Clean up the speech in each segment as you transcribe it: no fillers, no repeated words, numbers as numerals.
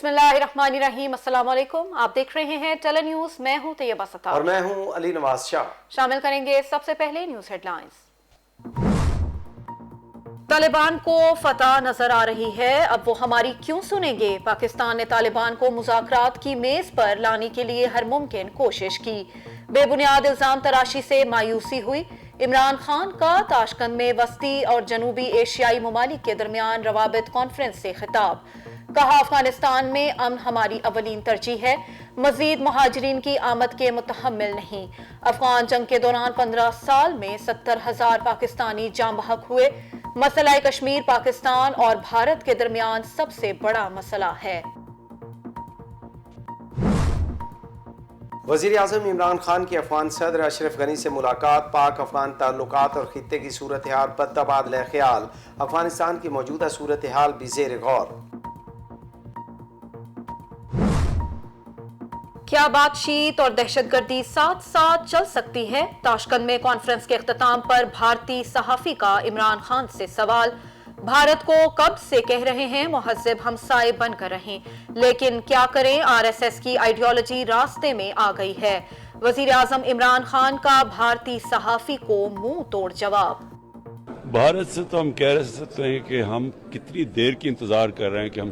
बिस्मिल्लाहिर्रहमानिर्रहीम। अस्सलाम वालेकुम। आप देख रहे हैं टेली न्यूज़। मैं हूं तैयबा सत्तार और मैं हूं अली नवाज शाह। शामिल करेंगे सबसे पहले न्यूज़ हेडलाइंस। तालिबान को फतह नजर आ रही है, अब वो हमारी क्यों सुनेंगे? पाकिस्तान ने तालिबान को मुज़ाकरात की मेज पर लाने के लिए हर मुमकिन कोशिश की। बेबुनियाद इल्जाम तराशी से मायूसी हुई। इमरान खान का ताशकंद में वस्ती और जनूबी एशियाई ममालिक के दरमियान रवाबित कॉन्फ्रेंस से खिताब। कहा, अफगानिस्तान में अमन हमारी अवलीन तरजीह है, मजीद मुहाजिरीन की आमद के मुतहम्मिल नहीं। अफगान जंग के दौरान 15 साल में 70,000 पाकिस्तानी जाम बहक हुए। मसला कश्मीर पाकिस्तान और भारत के दरमियान सबसे बड़ा मसला है। वज़ीर आज़म इमरान खान की अफगान सदर अशरफ गनी से मुलाकात। पाक अफगान ताल्लुकात और खित्ते की सूरत हाल पर तबादला ख्याल। अफगानिस्तान की मौजूदा सूरत हाल भी ज़ेर गौर। क्या बातचीत और दहशतगर्दी साथ साथ चल सकती है? ताशकंद में कॉन्फ्रेंस के इख्तिताम पर भारतीय सहाफ़ी का इमरान खान से सवाल। भारत को कब से कह रहे हैं मुहज़्ज़िब हमसाए बनकर रहें, लेकिन क्या करें, आरएसएस की आइडियोलॉजी रास्ते में आ गई है। वज़ीर आज़म इमरान खान का भारतीय सहाफ़ी को मुंह तोड़ जवाब। भारत से तो हम कह सकते हैं कि हम कितनी देर की इंतज़ार कर रहे हैं कि हम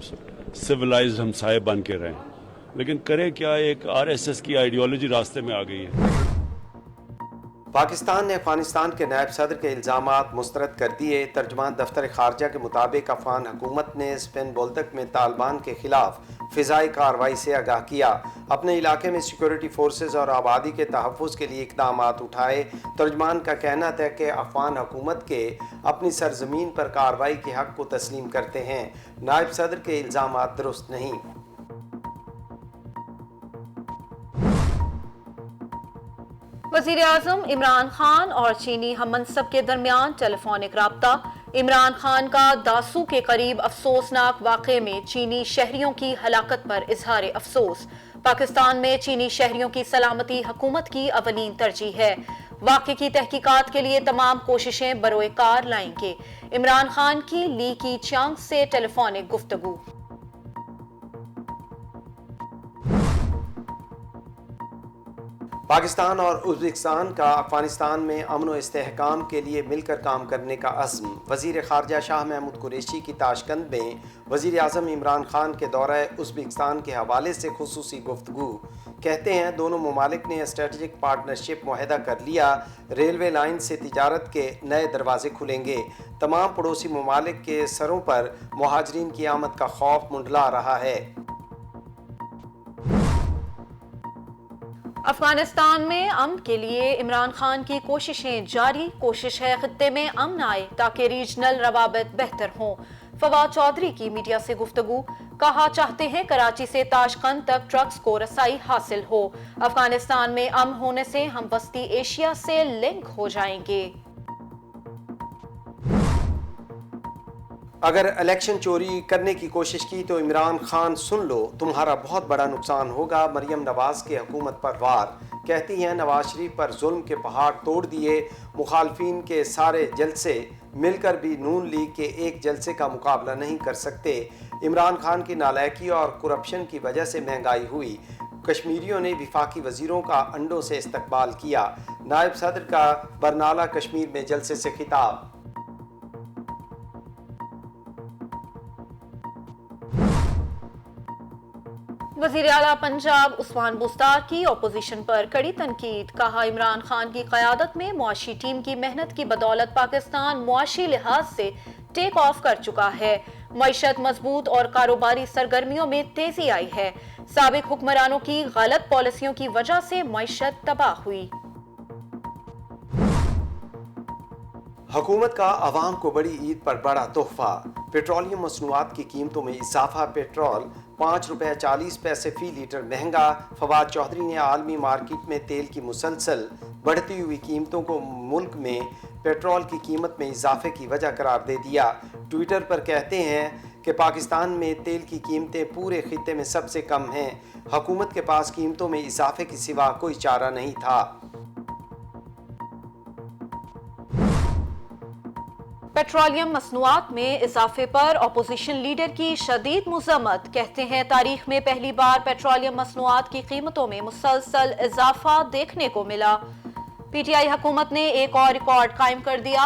सिविलाइज्ड हमसाए बन के रहें, लेकिन करें क्या, एक आरएसएस की आइडियोलॉजी रास्ते में आ गई है। पाकिस्तान ने अफगानिस्तान के नायब सदर के इल्जामात मुस्तरद कर दिए। तर्जुमान दफ्तर खारजा के मुताबिक अफगान हुकूमत ने स्पेन बोल्तक में तालिबान के खिलाफ फ़िज़ाई कार्रवाई से आगाह किया। अपने इलाके में सिक्योरिटी फोर्सेज और आबादी के तहफ़्फ़ुज़ के लिए इक़दाम उठाए। तर्जुमान का कहना था कि अफगान हुकूमत के अपनी सरजमीन पर कार्रवाई के हक़ को तस्लीम करते हैं। नायब सदर के इल्जामात दुरुस्त नहीं। वज़ीर आज़म इमरान खान और चीनी हममनसब के दरमियान टेलीफोनिक राब्ता। इमरान खान का दासू के करीब अफसोसनाक वाक़े में चीनी शहरियों की हलाकत पर इजहार अफसोस। पाकिस्तान में चीनी शहरियों की सलामती हुकूमत की अवलीन तरजीह है। वाक़े की तहकीकात के लिए तमाम कोशिशें बरोए कार लाएंगे। इमरान खान की ली की चांग से टेलीफोनिक गुफ्तगू। पाकिस्तान और उज़्बेकिस्तान का अफगानिस्तान में अमन व इस्तेहकाम के लिए मिलकर काम करने का अज़्म। वज़ीर ख़ारजा शाह महमूद कुरैशी की ताशकंद में वज़ीर आज़म इमरान खान के दौरा उज़्बेकिस्तान के हवाले से खुसूसी गुफ्तगू। कहते हैं दोनों ममालिक ने स्ट्रेटजिक पार्टनरशिप मुआहदा कर लिया। रेलवे लाइन से तिजारत के नए दरवाजे खुलेंगे। तमाम पड़ोसी ममालिक के सरों पर मुहाजिरीन की आमद का खौफ मुंडला रहा है। अफगानिस्तान में अमन के लिए इमरान खान की कोशिशें जारी। कोशिश है खित्ते में अमन आए ताकि रीजनल रवाबित बेहतर हों। फवाद चौधरी की मीडिया से गुफ्तगू। कहा, चाहते हैं कराची से ताशकंद तक ट्रक्स को रसाई हासिल हो। अफगानिस्तान में अमन होने से हम वस्ती एशिया से लिंक हो जाएंगे। अगर इलेक्शन चोरी करने की कोशिश की तो इमरान खान सुन लो, तुम्हारा बहुत बड़ा नुकसान होगा। मरियम नवाज के हुकूमत पर वार। कहती हैं नवाज शरीफ पर जुल्म के पहाड़ तोड़ दिए। मुखालफिन के सारे जलसे मिलकर भी नून लीग के एक जलसे का मुकाबला नहीं कर सकते। इमरान खान की नालायकी और करप्शन की वजह से महंगाई हुई। कश्मीरियों ने विफाकी वजीरों का अंडों से इस्तकबाल किया। नायब सदर का बरनाला कश्मीर में जलसे से खिताब। वज़ीर आला पंजाब उस्मान बुस्तार की अपोजिशन पर कड़ी तनकीद। कहा, इमरान खान की क़यादत में मुआशी टीम की मेहनत की बदौलत पाकिस्तान मुआशी लिहाज से टेक ऑफ कर चुका है। मईशत मजबूत और कारोबारी सरगर्मियों में तेजी आई है। साबिक हुक्मरानों की गलत पॉलिसियों की वजह से मईशत तबाह हुई। हुकूमत का आवाम को बड़ी ईद पर बड़ा तोहफा। पेट्रोलियम मसनूआत की कीमतों में इजाफा। पेट्रोल ₹5.40 फी लीटर महंगा। फवाद चौधरी ने आलमी मार्केट में तेल की मुसलसल बढ़ती हुई कीमतों को मुल्क में पेट्रोल की कीमत में इजाफे की वजह करार दे दिया। ट्विटर पर कहते हैं कि पाकिस्तान में तेल की कीमतें पूरे खित्ते में सबसे कम हैं। हुकूमत के पास कीमतों में इजाफे के सिवा कोई चारा नहीं था। पेट्रोलियम मसनूआत में इजाफे पर अपोजिशन लीडर की शदीद मजम्मत। कहते हैं तारीख में पहली बार पेट्रोलियम मसनूआत की कीमतों में मुसलसल इजाफा देखने को मिला। पीटीआई हुकूमत ने एक और रिकॉर्ड कायम कर दिया।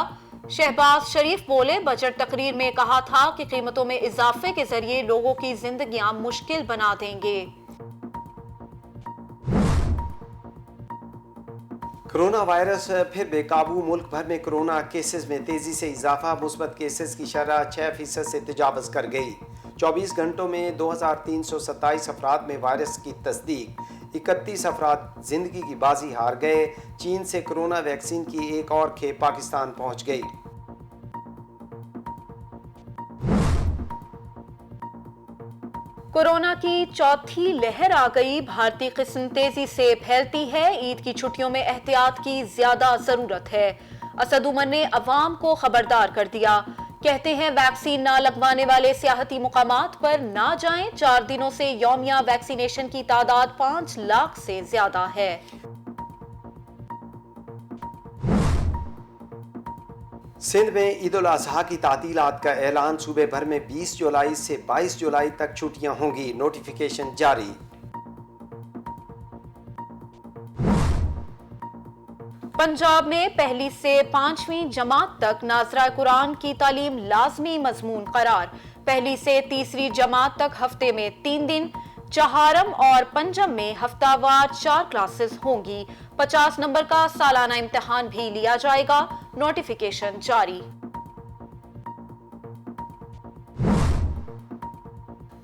शहबाज शरीफ बोले, बजट तकरीर में कहा था कि कीमतों में इजाफे के जरिए लोगों की जिंदगियां मुश्किल बना देंगे। कोरोना वायरस फिर बेकाबू। मुल्क भर में कोरोना केसेस में तेजी से इजाफा। मुस्बत केसेस की शरह 6% से तजावज़ कर गई। 24 घंटों में 2327 अफराद में वायरस की तस्दीक। 31 अफराद जिंदगी की बाजी हार गए। चीन से कोरोना वैक्सीन की एक और खेप पाकिस्तान पहुंच गई। कोरोना की चौथी लहर आ गई। भारतीय किस्म तेजी से फैलती है। ईद की छुट्टियों में एहतियात की ज्यादा जरूरत है। असद उमर ने अवाम को खबरदार कर दिया। कहते हैं वैक्सीन ना लगवाने वाले सियाहती मुकामात पर ना जाएं। 4 दिनों से यौमिया वैक्सीनेशन की तादाद 5 लाख से ज्यादा है। सिंध में ईद उल अजहा की तातीलात का ऐलान। सूबे भर में 20 जुलाई से 22 जुलाई तक छुट्टियां होंगी। नोटिफिकेशन जारी। पंजाब में पहली से 5वीं जमात तक नाज़रा कुरान की तालीम लाजमी मजमून करार। पहली से 3री जमात तक हफ्ते में 3 दिन। चहारम और पंजम में हफ्तावार 4 क्लासेस होंगी। 50 नंबर का सालाना इम्तिहान भी लिया जाएगा। नोटिफिकेशन जारी।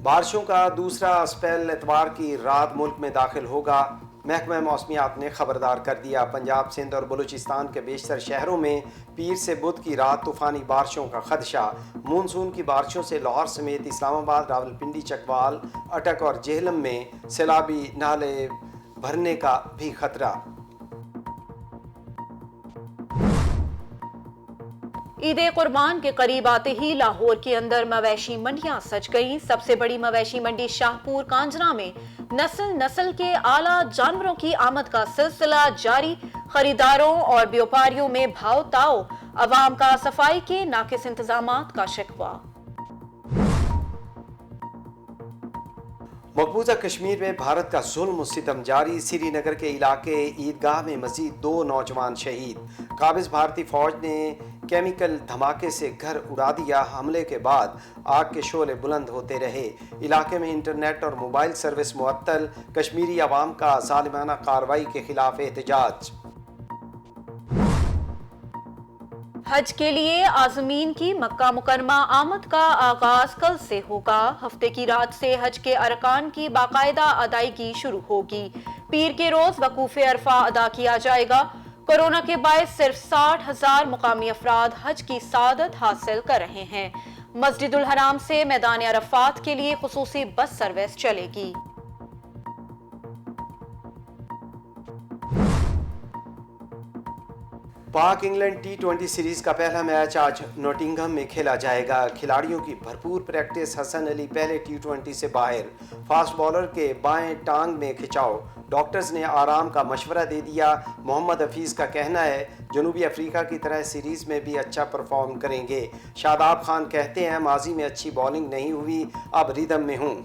बारिशों का दूसरा स्पेल इतवार की रात मुल्क में दाखिल होगा। महकमा मौसमियात ने खबरदार कर दिया। पंजाब, सिंध और बलूचिस्तान के बेशतर शहरों में पीर से बुध की रात तूफानी बारिशों का खदशा। मानसून की बारिशों से लाहौर समेत इस्लामाबाद, रावलपिंडी, चकवाल, अटक और जेहलम में सैलाबी नाले भरने का भी खतरा। ईद कुर्बान के करीब आते ही लाहौर के अंदर मवेशी मंडियां सज गईं। सबसे बड़ी मवेशी मंडी शाहपुर कांजरा में नस्ल के आला जानवरों की आमद का सिलसिला जारी। खरीदारों और व्यापारियों में भाव ताव। अवाम का सफाई के नाकिस इंतजामात का शिकवा। मकबूजा कश्मीर में भारत का जुल्म सितम जारी। श्रीनगर के इलाके ईदगाह में मजीद 2 नौजवान शहीद। काबिज भारतीय फौज ने केमिकल धमाके से घर उड़ा दिया। हमले के बाद आग के शोले बुलंद होते रहे। इलाके में इंटरनेट और मोबाइल सर्विस मुअत्तल। कश्मीरी अवाम का जालिमाना कार्रवाई के खिलाफ एहतजाज। हज के लिए आज़मीन की मक्का मुकरमा आमद का आगाज कल से होगा। हफ्ते की रात से हज के अरकान की बाकायदा अदायगी शुरू होगी। पीर के रोज वकूफ़े अरफा अदा किया जाएगा। कोरोना के बायस सिर्फ 60,000 मुकामी अफराद हज की सादत हासिल कर रहे हैं। मस्जिदुल हराम से मैदान अरफात के लिए खुसूसी बस सर्विस चलेगी। पाक इंग्लैंड T20 सीरीज का पहला मैच आज नोटिंघम में खेला जाएगा। खिलाड़ियों की भरपूर प्रैक्टिस। हसन अली पहले T20 से बाहर। फास्ट बॉलर के बाएं टांग में खिंचाव। डॉक्टर्स ने आराम का मशवरा दे दिया। मोहम्मद हफीज़ का कहना है जनूबी अफ्रीका की तरह सीरीज में भी अच्छा परफॉर्म करेंगे। शादाब खान कहते हैं माजी में अच्छी बॉलिंग नहीं हुई, अब रिदम में हूँ।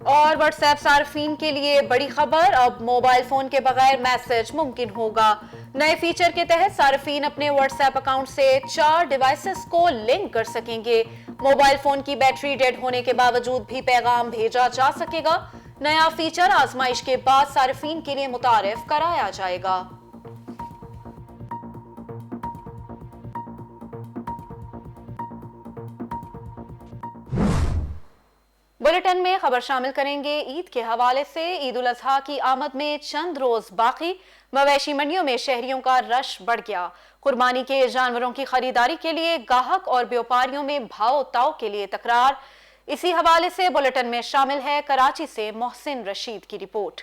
और व्हाट्सएप सार्फिन के लिए बड़ी खबर। अब मोबाइल फोन के बगैर मैसेज मुमकिन होगा। नए फीचर के तहत सार्फिन अपने व्हाट्सएप अकाउंट से 4 डिवाइसेस को लिंक कर सकेंगे। मोबाइल फोन की बैटरी डेड होने के बावजूद भी पैगाम भेजा जा सकेगा। नया फीचर आजमाइश के बाद सार्फिन के लिए मुतारिफ कराया जाएगा। बुलेटिन में खबर शामिल करेंगे ईद के हवाले से। ईद उल अजहा की आमद में चंद रोज बाकी। मवेशी मंडियों में शहरियों का रश बढ़ गया। कुर्बानी के जानवरों की खरीदारी के लिए गाहक और व्यापारियों में भाव ताव के लिए तकरार। इसी हवाले से बुलेटिन में शामिल है कराची से मोहसिन रशीद की रिपोर्ट।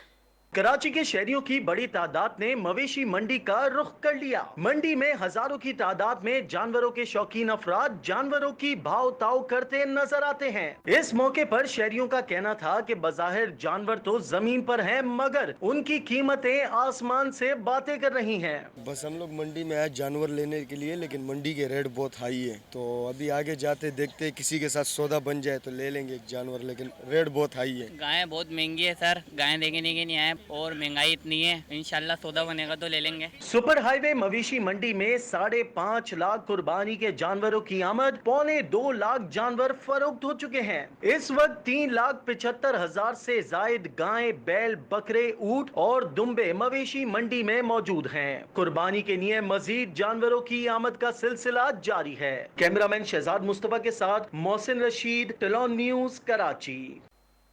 कराची के शहरियों की बड़ी तादाद ने मवेशी मंडी का रुख कर लिया। मंडी में हजारों की तादाद में जानवरों के शौकीन अफराद जानवरों की भाव ताव करते नजर आते हैं। इस मौके पर शहरियों का कहना था कि बज़ाहिर जानवर तो जमीन पर हैं, मगर उनकी कीमतें आसमान से बातें कर रही हैं। बस हम लोग मंडी में आए जानवर लेने के लिए, लेकिन मंडी के रेट बहुत हाई है, तो अभी आगे जाते देखते किसी के साथ सौदा बन जाए तो ले लेंगे एक जानवर, लेकिन रेट बहुत हाई है। गायें बहुत महंगी है सर, गायें देखने के नहीं आए और महंगाई इतनी है, इंशाल्लाह सौदा बनेगा तो ले लेंगे। सुपर हाईवे मवेशी मंडी में 5.5 लाख कुर्बानी के जानवरों की आमद, 1.25 लाख जानवर फरोख्त हो चुके हैं। इस वक्त 3,75,000 से जायद गायें, बैल, बकरे, ऊंट और दुम्बे मवेशी मंडी में मौजूद हैं। कुर्बानी के लिए मजीद जानवरों की आमद का सिलसिला जारी है। कैमरामैन शहजाद मुस्तफा के साथ मोहसिन रशीद, टेलॉन न्यूज, कराची।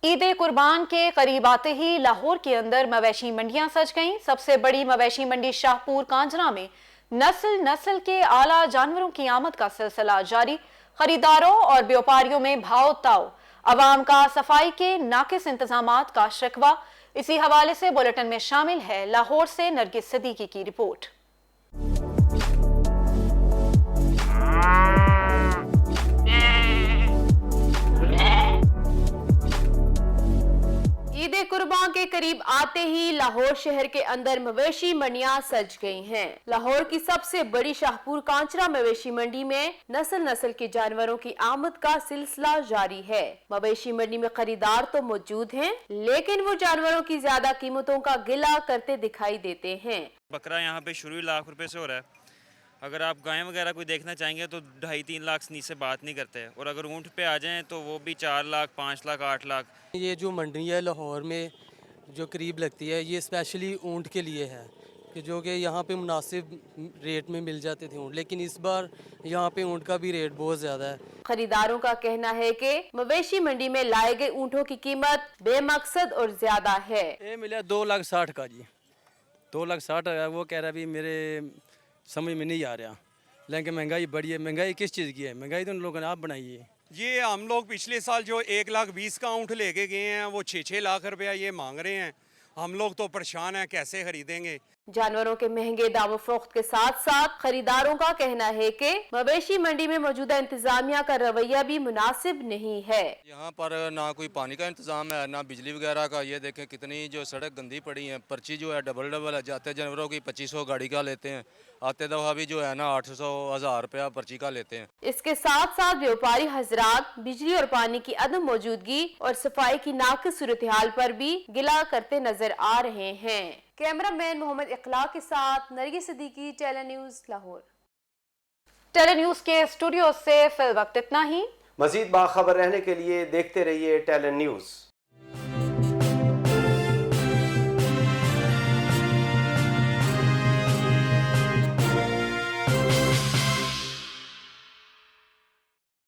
ईद कुर्बान के करीब आते ही लाहौर के अंदर मवेशी मंडियां सज गईं। सबसे बड़ी मवेशी मंडी शाहपुर कांजरा में नस्ल के आला जानवरों की आमद का सिलसिला जारी। खरीदारों और व्यापारियों में भाव ताव, अवाम का सफाई के नाकिस इंतजामात का शिकवा। इसी हवाले से बुलेटिन में शामिल है लाहौर से नरगिस सिद्दीकी की रिपोर्ट। ईद कुर्बान के करीब आते ही लाहौर शहर के अंदर मवेशी मंडियां सज गई हैं। लाहौर की सबसे बड़ी शाहपुर कांचरा मवेशी मंडी में नस्ल के जानवरों की आमद का सिलसिला जारी है। मवेशी मंडी में खरीदार तो मौजूद हैं, लेकिन वो जानवरों की ज्यादा कीमतों का गिला करते दिखाई देते हैं। बकरा यहाँ पे शुरू लाख रुपए से हो रहा है। अगर आप गायें वगैरह कोई देखना चाहेंगे तो 2.5-3 लाख नीचे बात नहीं करते, और अगर ऊँट पे आ जाएं तो वो भी 4 लाख, 5 लाख, 8 लाख। ये जो मंडी है लाहौर में जो करीब लगती है, ये स्पेशली ऊँट के लिए है कि जो कि यहाँ पे मुनासिब रेट में मिल जाते थे ऊँट, लेकिन इस बार यहाँ पे ऊँट का भी रेट बहुत ज़्यादा है। खरीदारों का कहना है कि मवेशी मंडी में लाए गए ऊँटों की कीमत बेमकसद और ज्यादा है। ये मिला 2,60,000 का जी, 2,60,000। वो कह रहा है मेरे समझ में नहीं आ रहा, लेकिन महंगाई बढ़ी है। महंगाई किस चीज़ की है? महंगाई तो उन लोगों ने आप बनाई है। ये हम लोग पिछले साल जो 1,20,000 का ऊँट लेके गए हैं, वो 6-6 लाख रुपया ये मांग रहे हैं। हम लोग तो परेशान हैं, कैसे खरीदेंगे। जानवरों के महंगे दामो फरोख्त के साथ साथ खरीदारों का कहना है कि मवेशी मंडी में मौजूदा इंतजामिया का रवैया भी मुनासिब नहीं है। यहाँ पर ना कोई पानी का इंतजाम है, ना बिजली वगैरह का। ये देखें कितनी जो सड़क गंदी पड़ी है। पर्ची जो है डबल है। जाते जानवरों की 2500 गाड़ी का लेते हैं, आते दफा भी जो है ना 800-1000 रुपया पर्ची का लेते हैं। इसके साथ साथ व्यापारी हजरात बिजली और पानी की अदम मौजूदगी और सफाई की नाकिस सूरत हाल पर भी गिला करते नजर आ रहे हैं। कैमरामैन मोहम्मद इकला के साथ Nargis Siddiqui, talon news, Lahore. Talon news के स्टूडियो से फिल वक्त इतना ही। मजीद बाखबर रहने के लिए देखते रहिए टेलन न्यूज।